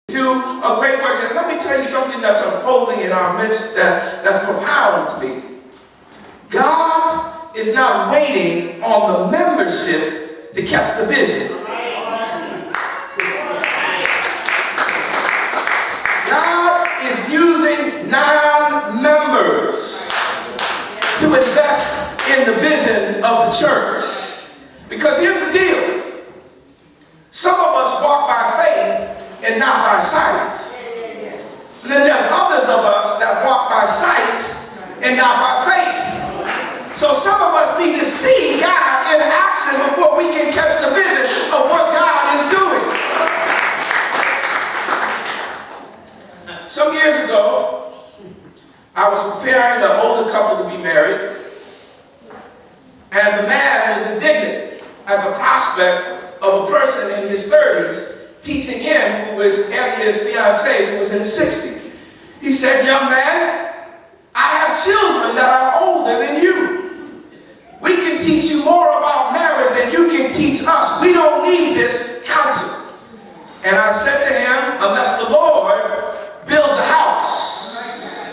do a great work. And let me tell you something that's unfolding in our midst that's profound to me. God is not waiting on the membership to catch the vision. God is using non-members to invest in the vision of the church. Because here's the deal. Some of us walk by faith and not by sight. And then there's others of us that walk by sight and not by faith. So some of us need to see God in action before we can catch the vision of what God is doing. Some years ago, I was preparing an older couple to be married, and the man was indignant at the prospect of a person in his 30s teaching him, who was and his fiancée, who was in his 60s. He said, "Young man, I have children that are older than you. We can teach you more about marriage than you can teach us. We don't need this counsel." And I said to him, "Unless the Lord builds a house,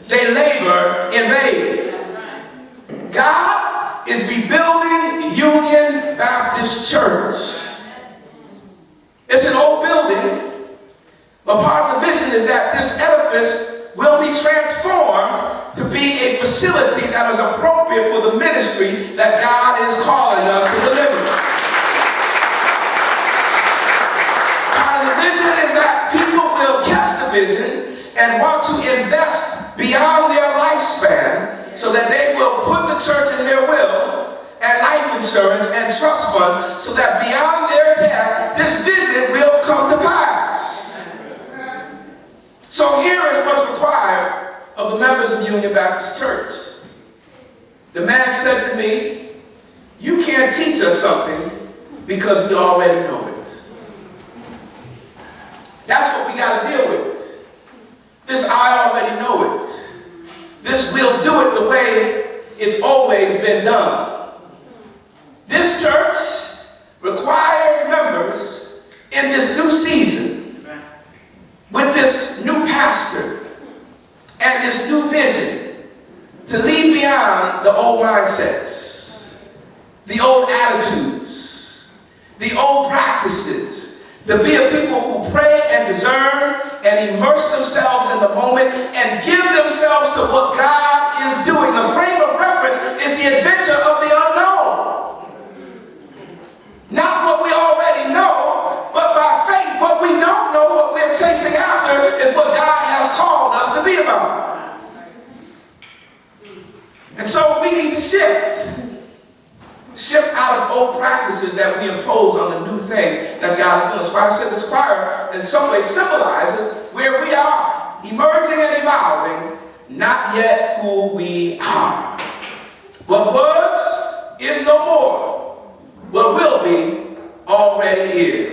they labor in vain." God is rebuilding Union Baptist Church. It's an old building, but part of the vision is that this edifice will be transformed to be a facility that is appropriate for the ministry that God is calling us to deliver. Part of the vision is that people will catch the vision and want to invest beyond their lifespan so that they will put the church in their will and life insurance and trust funds so that beyond their death, this vision will come to pass. So here is what's required of the members of Union Baptist Church. The man said to me, "You can't teach us something because we already know it." That's what we got to deal with. This I already know it. This we'll do it the way it's always been done. This church requires members in this new season with this new pastor and this new vision to leave beyond the old mindsets, the old attitudes, the old practices, to be a people who pray and discern and immerse themselves in the moment and give themselves to what God is doing. The frame of reference is the adventure of the unknown. Not what we already know, but by faith, what we don't know, what we're chasing after, is what God has called us to be about. And so we need to shift. Shift out of old practices that we impose on the new thing that God is doing. That's why I said this choir in some way symbolizes where we are, emerging and evolving, not yet who we are. What was is no more. What will be already is.